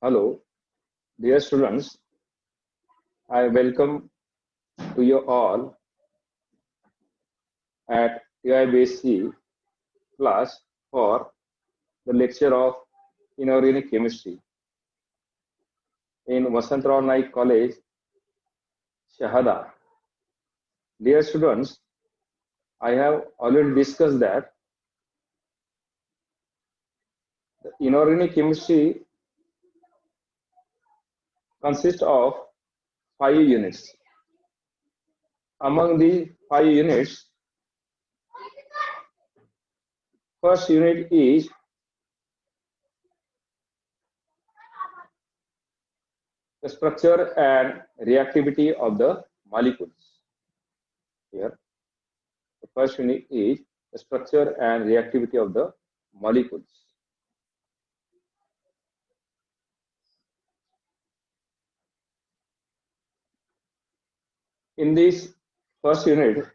Hello, dear students. I welcome to you all at UIBC class for the lecture of inorganic chemistry in Vasantrao Naik College, Shahada. Dear students, I have already discussed that the inorganic chemistry consists of 5 units. Among the 5 units, first unit is the structure and reactivity of the molecules. Here, the first unit is the structure and reactivity of the molecules. In this first unit,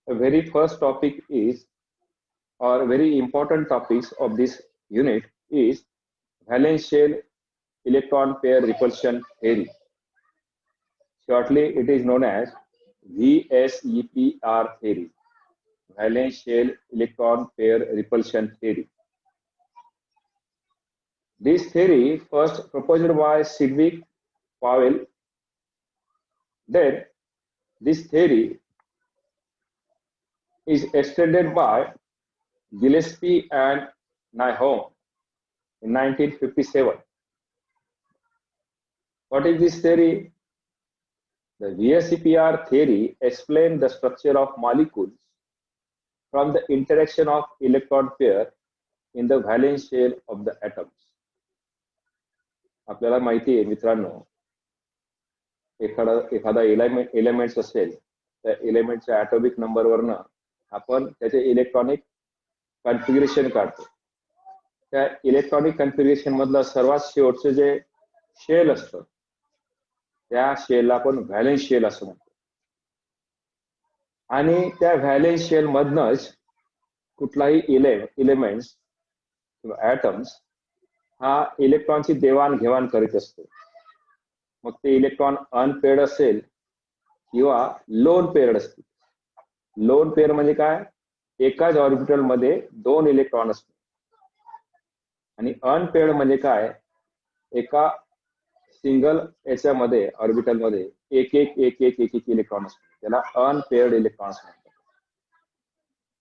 the very first topic is, or very important topics of this unit is valence shell electron pair repulsion theory. Shortly, it is known as VSEPR theory, valence shell electron pair repulsion theory. This theory first proposed by Sidgwick Powell. Then this theory is extended by Gillespie and Nyholm in 1957. What is this theory? The VSEPR theory explains the structure of molecules from the interaction of electron pair in the valence shell of the atoms. आपल्याला माहिती आहे मित्रांनो, एखादा elements असेल, त्या एलिमेंटच्या atomic नंबरवरनं आपण त्याचे electronic configuration काढतो. त्या इलेक्ट्रॉनिक कॉन्फिगरेशन मधलं सर्वात शेवटचं जे शेल असतं, त्या शेलला आपण व्हॅलेन्स शेल असं म्हणतो. आणि त्या व्हॅलेन्स शेल मधनच कुठलाही एलिमेंट्स किंवा ॲटम्स हा इलेक्ट्रॉनची देवाणघेवाण करीत असतो. मग ते इलेक्ट्रॉन अनपेअर्ड असेल किंवा लोन पेअर्ड असतील. लोन पेअर म्हणजे काय? एकाच ऑर्बिटल मध्ये 2 इलेक्ट्रॉन असतात. आणि अनपेअर्ड म्हणजे काय? एका सिंगल याच्यामध्ये ऑर्बिटल मध्ये एक इलेक्ट्रॉन असतो. त्याला अनपेअर्ड इलेक्ट्रॉन्स म्हणतात.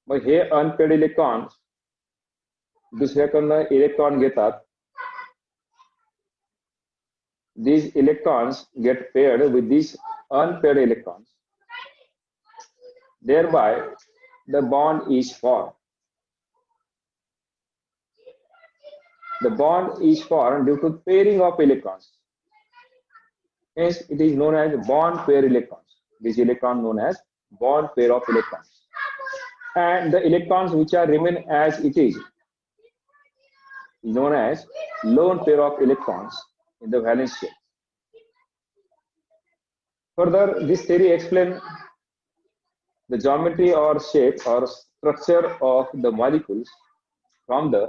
मग हे अनपेअर्ड इलेक्ट्रॉन्स दुसऱ्याकडनं इलेक्ट्रॉन घेतात. These electrons get paired with these unpaired electrons. Thereby, the bond is formed. The bond is formed due to pairing of electrons. Hence, it is known as bond pair electrons. This electron known as bond pair of electrons. And the electrons which are remain as it is known as lone pair of electrons in the valence shell. Further, this theory explains the geometry or shape or structure of the molecules from the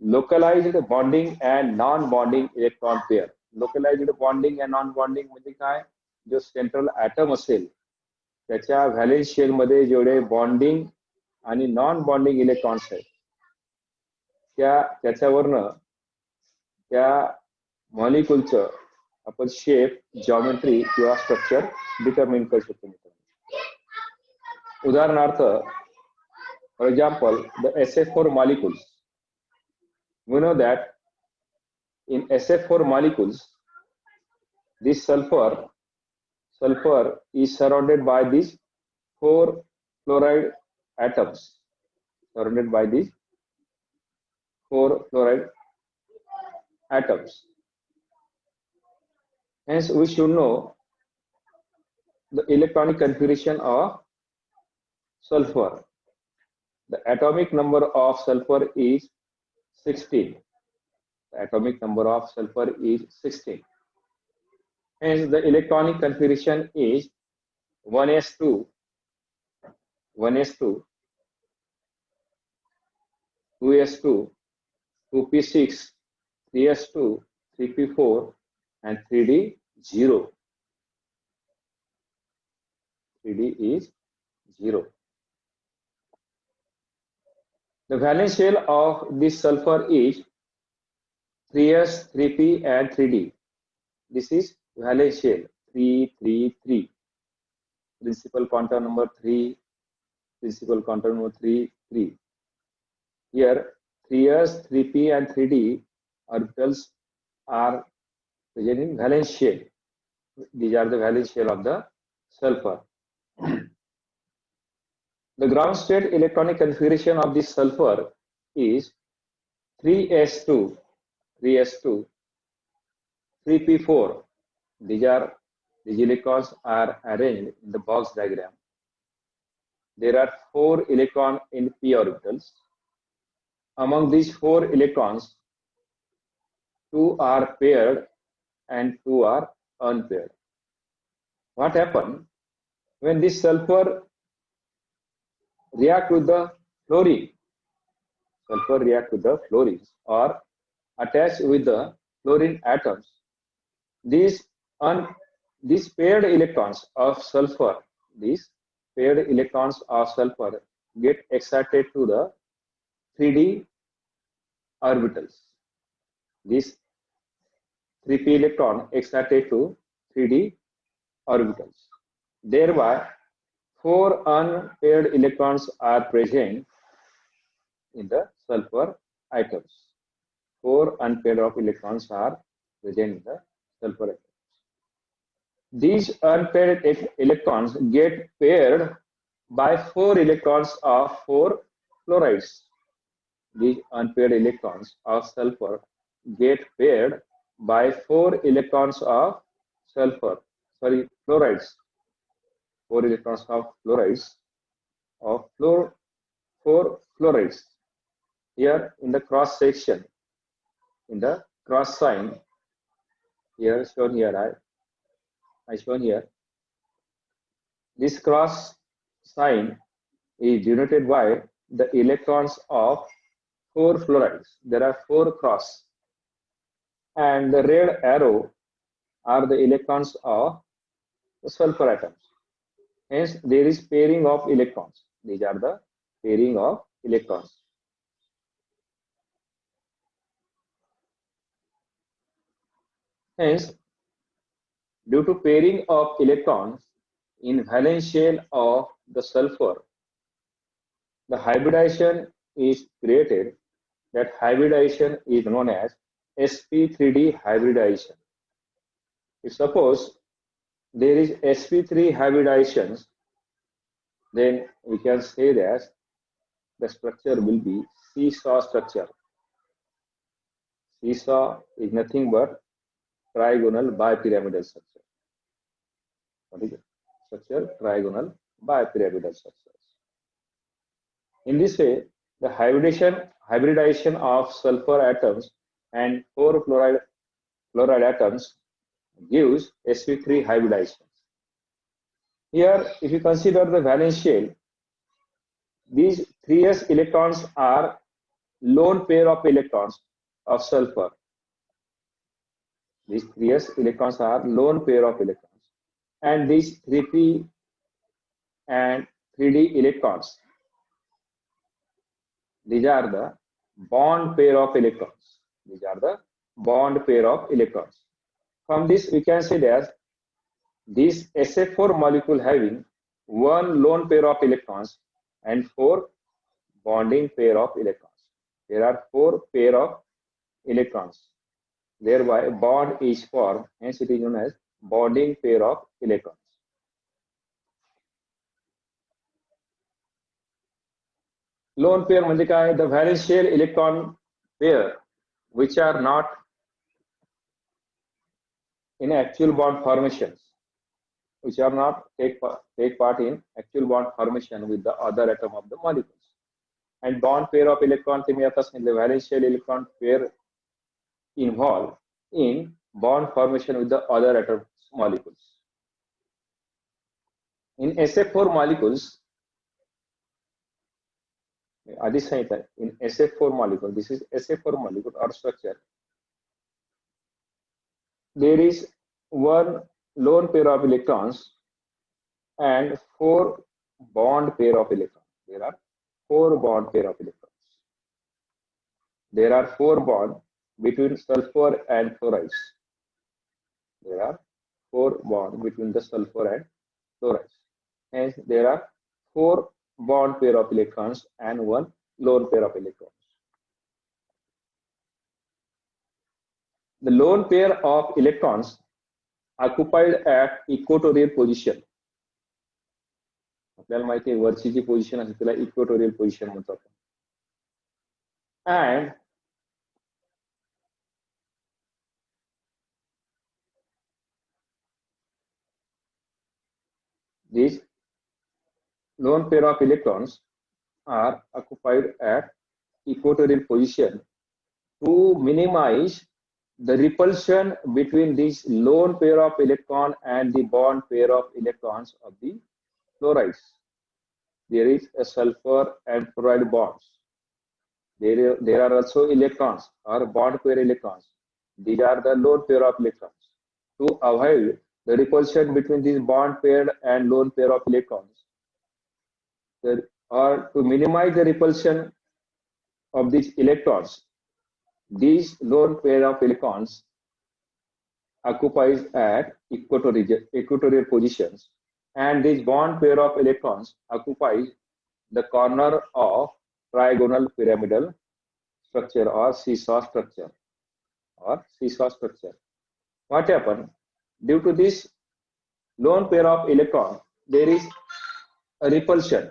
localized bonding and non-bonding electron pair. Localized bonding and non-bonding म्हणजे काय? जो central atom असेल त्याच्या valence shell मध्ये जेवढे bonding आणि non bonding electrons आहेत त्याच्यावरनं त्या मॉलिक्यूलचं आपण शेप, जॉमेट्री किंवा स्ट्रक्चर डिटरमिन करू शकतो. उदाहरणार्थ, for example, the SF4 molecules. We know that in SF4 molecules, this sulfur is surrounded by these 4 fluoride atoms. Surrounded by these 4 fluoride atoms. Hence, we should know the electronic configuration of sulfur. The atomic number of sulfur is 16. The atomic number of sulfur is 16. Hence, the electronic configuration is 1s2, 2s2, 2p6, 3s2, 3p4, and 3d 0. 3d is 0. The valence shell of this sulfur is 3s, 3p, and 3d. This is valence shell 333. Principal quantum number 3, principal quantum number 3, 3. Here 3s, 3p, and 3d orbitals are present in valence shell. These are the valence shell of the sulfur. The ground state electronic configuration of this sulfur is 3s2, 3s2, 3p4. These electrons are arranged in the box diagram. There are 4 electrons in p orbitals. Among these 4 electrons, 2 are paired and 2 are unpaired. What happens when this sulfur react with the fluorine? Sulfur react with the fluorines or attach with the fluorine atoms. These paired electrons of sulfur, get excited to the 3d orbitals. This 3p electron excited to 3d orbitals. Thereby, 4 unpaired electrons are present in the sulfur atoms. 4 unpaired of electrons are present in the sulfur atoms. These unpaired electrons get paired by 4 electrons of 4 fluorides. These unpaired electrons of sulfur get paired by 4 electrons of fluorides. 4 electrons of fluorides, 4 fluorides. Here in the cross section, in the cross sign, here shown here, I shown here. This cross sign is denoted by the electrons of 4 fluorides. There are 4 cross, and the red arrow are the electrons of the sulfur atoms. Hence, there is pairing of electrons. These are the pairing of electrons. Hence, due to pairing of electrons in valence shell of the sulfur, the hybridization is created. That hybridization is known as sp3d hybridization. If suppose there is sp3 hybridizations, then we can say that the structure will be seesaw structure. Seesaw is nothing but trigonal bipyramidal structure. What is it? Structure trigonal bipyramidal structures. In this way, the hybridization of sulfur atoms and 4 fluoride atoms gives sp3 hybridizations. Here, if you consider the valence shell, these 3s electrons are lone pair of electrons of sulfur. These 3s electrons are lone pair of electrons, and these 3p and 3d electrons, these are the bond pair of electrons. These are the bond pair of electrons. From this, we can say that this SF4 molecule having 1 lone pair of electrons and 4 bonding pair of electrons. There are 4 pair of electrons. Thereby, a bond is formed. Hence, it is known as bonding pair of electrons. Lone pair म्हणजे काय? The valence shell electron pair which are not in actual bond formations, which are not take part in actual bond formation with the other atom of the molecules. And bond pair of electron ते मिळत असणे the valence shell electron pair involved in bond formation with the other atom molecules. In SF4 molecules, in SF4 molecule, this is SF4 molecule or structure. there is one lone pair of electrons and four bond pair of electrons. There are four bond pair of electrons. There are four bonds between sulfur and fluorides. There are four bonds between the sulfur and fluorides. Hence, there are four bond pair of electrons and one lone pair of electrons. The lone pair of electrons occupied at equatorial position. आपल्याला माहिती आहे वरची जी position असते त्याला equatorial position म्हणतो आपण. And these lone pair of electrons are occupied at equatorial position to minimize the repulsion between this lone pair of electron and the bond pair of electrons of the fluorides. There is a sulfur and fluoride bonds. There are also electrons or bond pair electrons. These are the lone pair of electrons. To avoid the repulsion between these bond pair and lone pair of electrons, or to minimize the repulsion of these electrons, these lone pair of electrons occupies at equatorial positions, and this bond pair of electrons occupies the corner of trigonal pyramidal structure or seesaw structure. What happened? Due to this lone pair of electron, there is a repulsion.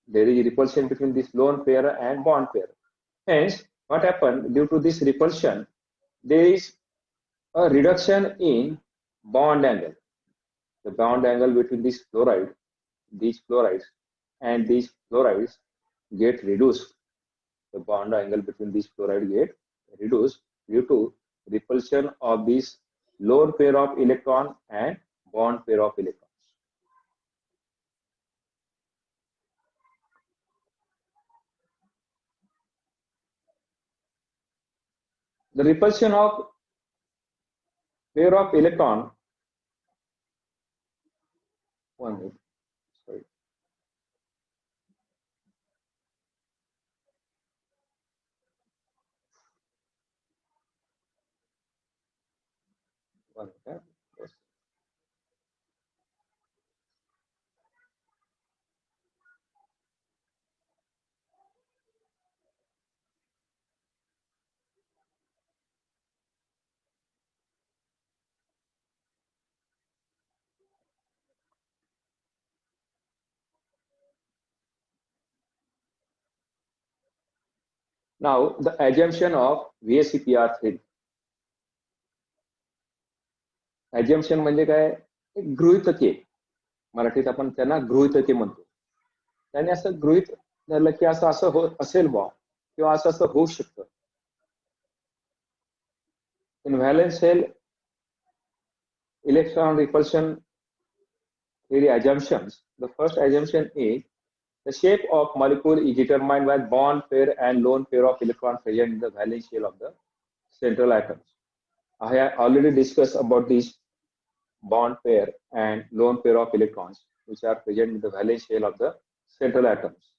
There is repulsion between this lone pair and bond pair. Hence, what happened? Due to this repulsion, there is a reduction in bond angle. The bond angle between these fluorides and these fluorides get reduced. The bond angle between these fluorides get reduced due to repulsion of this lone pair of electron and bond pair of electrons. The repulsion of pair of electron, one minute, sorry. One minute, yes. Now, the assumption of VSEPR3. Assumption म्हणजे काय? एक गृहीतके. मराठीत आपण त्यांना गृहीतके म्हणतो. त्याने असं गृहीत धरलं की असं असेल बा किंवा असं होऊ शकतं. In valence shell electron repulsion theory assumptions, the first assumption is the shape of molecule is determined by bond pair and lone pair of electrons present in the valence shell of the central atoms. I have already discussed about this bond pair and lone pair of electrons which are present in the valence shell of the central atoms.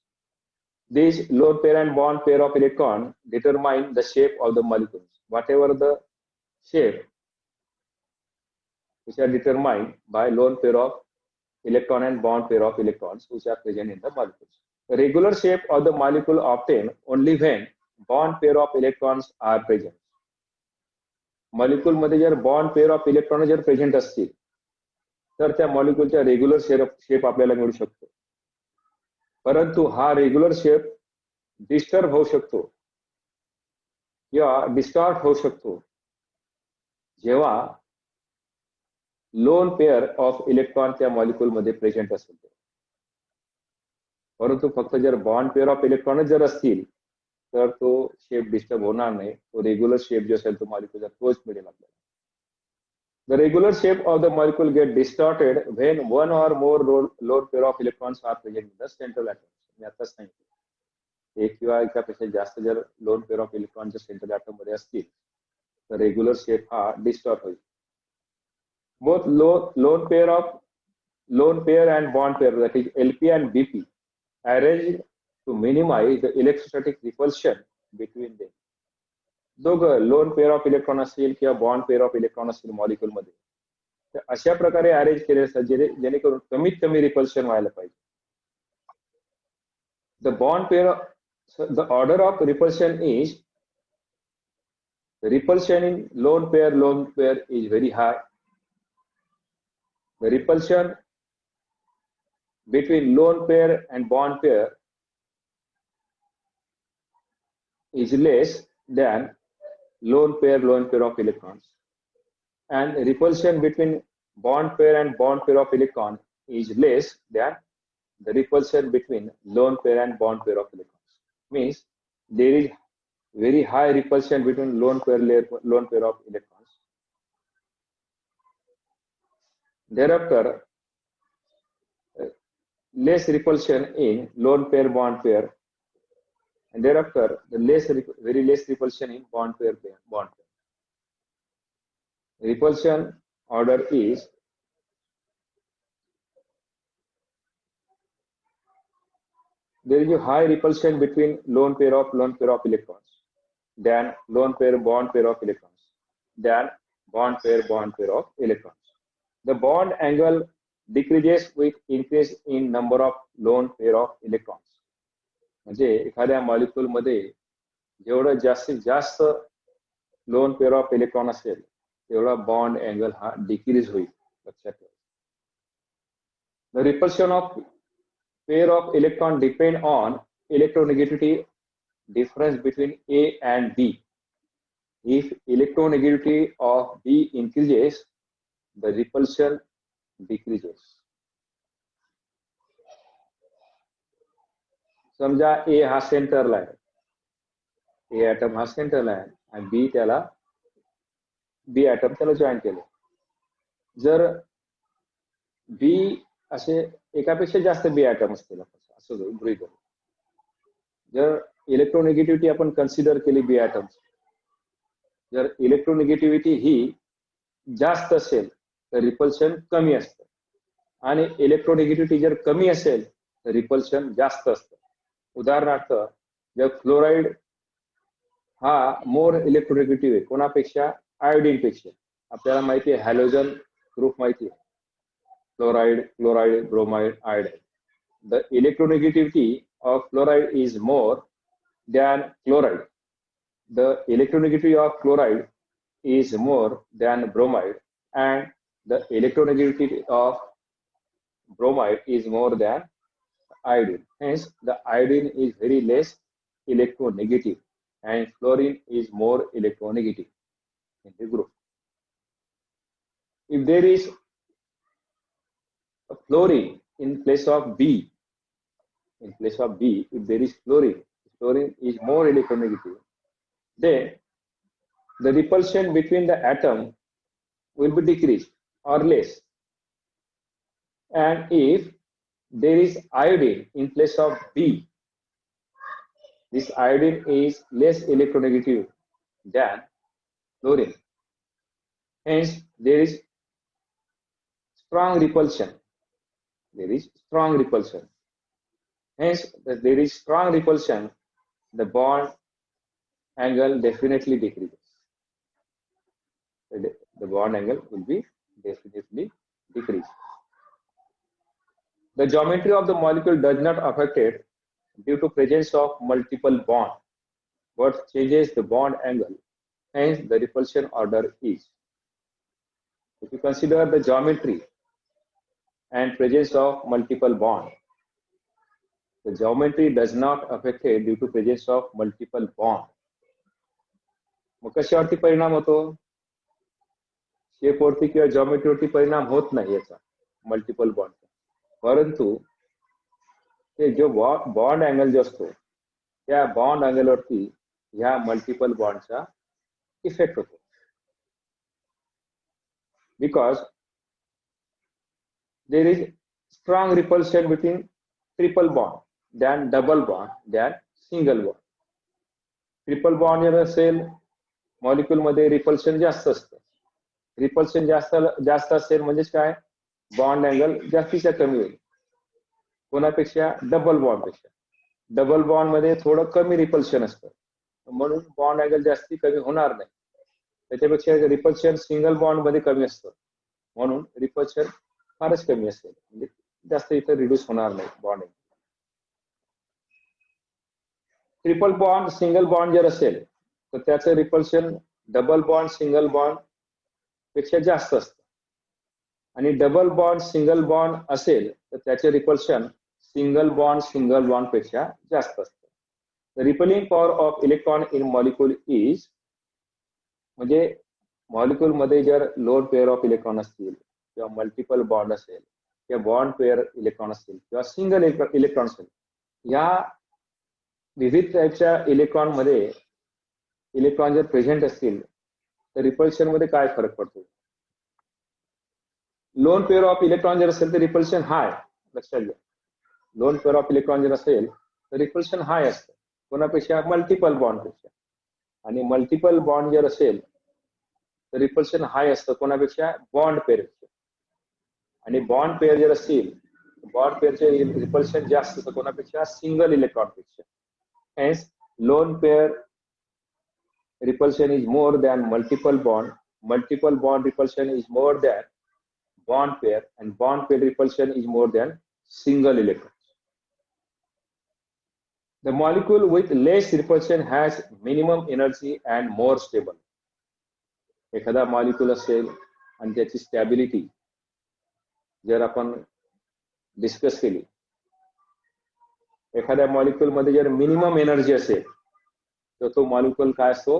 These lone pair and bond pair of electron determine the shape of the molecules. Whatever the shape which are determined by lone pair of electron and bond pair of electrons which are present in the molecules. The regular shape of the molecule obtained only when bond pair of electrons are present. Molecule मध्ये जर bond pair of electron जर present असतील तर त्या मॉलिक्यूलचा regular shape आपल्याला मिळू शकतो. परंतु हा रेग्युलर शेप डिस्टर्ब होऊ शकतो किंवा डिस्टॉर्ट होऊ शकतो जेव्हा लोन पेअर ऑफ इलेक्ट्रॉन त्या मॉलिक्यूल मध्ये प्रेझेंट असेल. परंतु फक्त जर बॉन्ड पेअर ऑफ इलेक्ट्रॉन जर असतील तर तो शेप डिस्टर्ब होणार नाही. तो रेग्युलर शेप जो असेल तो मॉलिक्यूलचा तोच मिळेल आपल्याला. The regular shape of the molecule get distorted when one or more lone pair of electrons are present in the central atom. मी आताच सांगितलं एक किंवा एकापेक्षा जास्त जर लोन पेअर ऑफ इलेक्ट्रॉनच्या सेंट्रल ॲटम मध्ये असतील तर रेग्युलर शेप हा डिस्टॉर्ट होईल. both lone pair and bond pair, that is LP and BP, arranged to minimize the electrostatic repulsion between them. दोघं लोन पेअर ऑफ इलेक्ट्रॉन असेल किंवा bond pair of electron असेल molecule मध्ये, तर अशा प्रकारे अरेंज केले असतात जेणेकरून कमीत कमी रिपल्शन व्हायला पाहिजे. The bond pair, the order of repulsion is, the repulsion in lone pair is very high. The repulsion between lone pair and bond pair is less than lone pair of electrons, and repulsion between bond pair and bond pair of electron is less than the repulsion between lone pair and bond pair of electrons. Means there is very high repulsion between lone pair of electrons. Thereafter, less repulsion in lone pair bond pair, and thereafter the very less repulsion in bond pair. Repulsion order is there is a high repulsion between lone pair of electrons, than lone pair bond pair of electrons, than bond pair of electrons. The bond angle decreases with increase in number of lone pair of electrons. म्हणजे एखाद्या molecule मध्ये जेवढं जास्तीत जास्त lone pair of electron असेल तेवढा bond angle हा decrease होईल, लक्षात ठेवा. The repulsion of pair of electron depend on electronegativity difference between A and B. If electronegativity of B increases, the repulsion decreases. समजा A हा सेंटरला आहे, A ॲटम हा सेंटरला आहे आणि B ॲटम त्याला जॉईन केलं. जर B असे एकापेक्षा जास्त B ॲटम असतील असं गृहीत धरू. जर इलेक्ट्रोनेगेटिव्हिटी आपण कन्सिडर केली B ॲटम, जर इलेक्ट्रोनेगेटिव्हिटी ही जास्त असेल तर रिपल्शन कमी असतं, आणि इलेक्ट्रोनेगेटिव्हिटी जर कमी असेल तर रिपल्शन जास्त असतं. उदाहरणार्थ जर फ्लोराईड हा मोर इलेक्ट्रोनेगेटिव्ह आहे कोणापेक्षा, आयोडीन पेक्षा. आपल्याला माहिती आहे हॅलोजन ग्रुप माहिती आहे, fluoride, chloride, bromide, iodide. The electronegativity of fluoride is more than chloride. The electronegativity of chloride is more than bromide, and the electronegativity of bromide is more than iodine. Hence, the iodine is very less electronegative, and fluorine is more electronegative in the group. If there is a fluorine in place of B, if there is fluorine is more electronegative, then the repulsion between the atom will be decreased or less. And if there is iodine in place of B, this iodine is less electronegative than fluorine. Hence, there is strong repulsion. Hence, there is strong repulsion. The bond angle definitely decreases. The bond angle will be definitely decreased. The geometry of the molecule does not affect it due to presence of multiple bonds, but changes the bond angle. Hence, the repulsion order is. If you consider the geometry and presence of multiple bonds, the geometry does not affect it due to presence of multiple bonds. मग कशावरती परिणाम होतो? शेपवरती किंवा जॉमेट्रीवरती परिणाम होत नाही याचा multiple बॉन्डचा, परंतु ते जो बॉन्ड अँगल जो असतो त्या बॉन्ड अँगलवरती ह्या मल्टिपल बॉन्डचा इफेक्ट होतो. Because there is strong repulsion between triple bond than double bond than single bond. Triple bond जर असेल मॉलिक्यूल मध्ये रिपल्शन जास्त असतं, रिपल्शन जास्त असेल म्हणजेच काय, बॉन्ड अँगल जास्तीच्या कमी होईल. कोणापेक्षा, डबल बॉन्ड पेक्षा. डबल बॉन्ड मध्ये थोडं कमी रिपल्शन असतं, म्हणून बॉन्ड अँगल जास्ती कमी होणार नाही. त्याच्यापेक्षा रिपल्शन सिंगल बॉन्ड मध्ये कमी असतं, म्हणून रिपल्शन फारच कमी असेल, म्हणजे जास्त इथं रिड्यूस होणार नाही bond. Triple bond single bond जर असेल तर त्याचं repulsion double bond single bond पेक्षा जास्त असतं, आणि डबल बॉन्ड सिंगल बॉन्ड असेल तर त्याचे रिपल्शन सिंगल बॉन्ड पेक्षा जास्त असतं. The rippling power of electron in molecule is, म्हणजे मॉलिक्यूल मध्ये जर लोन पेअर ऑफ इलेक्ट्रॉन असतील किंवा मल्टिपल बॉन्ड असेल किंवा बॉन्ड पेअर इलेक्ट्रॉन असतील किंवा सिंगल इलेक्ट्रॉन असेल, या विविध टाईपच्या इलेक्ट्रॉन मध्ये इलेक्ट्रॉन जर प्रेझेंट असतील तर रिपल्शन मध्ये काय फरक पडतो. लोन पेअर ऑफ इलेक्ट्रॉन जर असेल तर रिपल्शन हाय, लक्षात घ्या. लोन पेअर ऑफ इलेक्ट्रॉन जर असेल तर रिपल्शन हाय असतं, कोणापेक्षा, मल्टिपल बॉन्ड पेक्षा. आणि मल्टिपल बॉन्ड जर असेल तर रिपल्शन हाय असतं, कोणापेक्षा, बॉन्ड पेअर पेक्षा. आणि बॉन्ड पेअर जर असतील, बॉन्ड पेअरचे रिपल्शन जास्त असतं, कोणापेक्षा, सिंगल इलेक्ट्रॉन पेक्षा. Hence, lone pair repulsion is more than multiple bond. Multiple bond repulsion is more than bond pair, and bond pair repulsion is more than single electrons. The molecule with less repulsion has minimum energy and more stable. एखादा molecule असेल आणि त्याची stability जर आपण discuss केली, एखाद्या molecule मध्ये जर मिनिमम एनर्जी असेल तर तो मॉलिक्यूल काय असतो,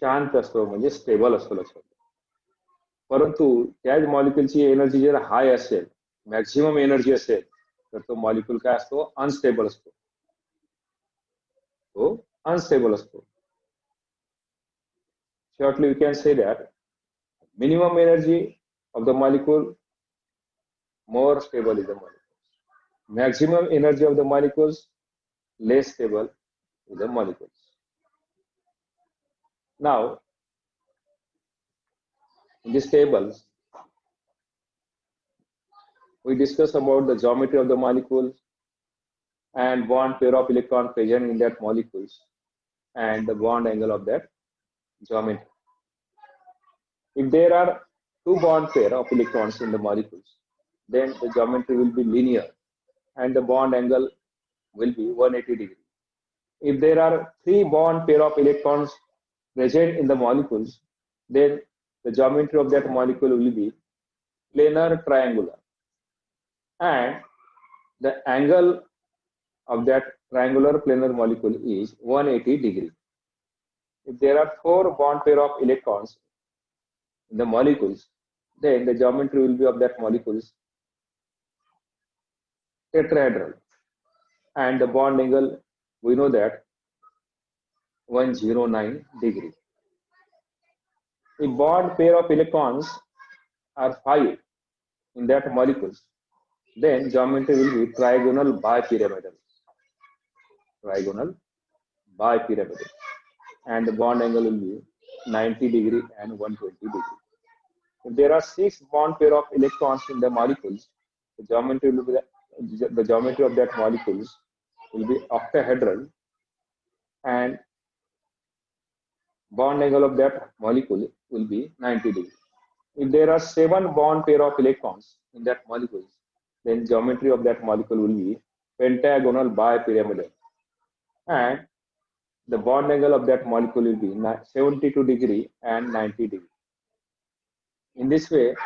शांत असतो, म्हणजे स्टेबल असतो, लक्षात. परंतु त्याच मॉलिक्यूलची एनर्जी जर हाय असेल, मॅक्झिमम एनर्जी असेल, तर तो मॉलिक्यूल काय असतो, अनस्टेबल असतो, तो अनस्टेबल असतो. Shortly we can say that minimum energy of the molecule, more stable is the molecule. Maximum energy of the molecules, less stable is the molecules. Now, in this table, we discuss about the geometry of the molecules and bond pair of electron present in that molecules and the bond angle of that geometry. If there are two bond pair of electrons in the molecules, then the geometry will be linear and the bond angle will be 180 degrees. If there are three bond pair of electrons present in the molecules, then the geometry of that molecule will be planar triangular, and the angle of that triangular planar molecule is 180 degree. If there are four bond pair of electrons in the molecules, then the geometry will be of that molecules tetrahedral, and the bond angle, we know that, 109 degree. If bond pair of electrons are 5 in that molecules, then geometry will be trigonal bipyramidal. Trigonal bipyramidal. And the bond angle will be 90 degree and 120 degree. If there are 6 bond pair of electrons in the molecules, the geometry will be the geometry of that molecules will be octahedral, and bond angle of that molecule will be 90 degree. If there are 7 bond pair of electrons in that molecules, then geometry of that molecule will be pentagonal bipyramidal, and the bond angle of that molecule will be 72 degree and 90 degree. In this way,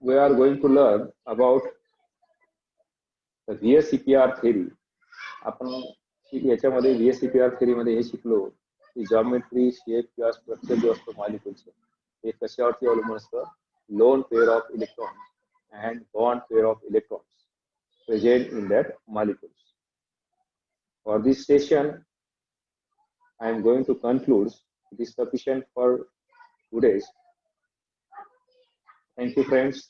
we are going to learn about the VSEPR theory. आपण याच्यामध्ये VSEPR theory मध्ये हे शिकलो की geometry, shape किंवा structure जो असतो मॉलिक्यूलचं, हे कशावरती अवलंबून असतं, lone pair of electrons and bond pair of electrons present in that molecules. For this session, I am going to conclude. It is sufficient for today's. Thank you, friends.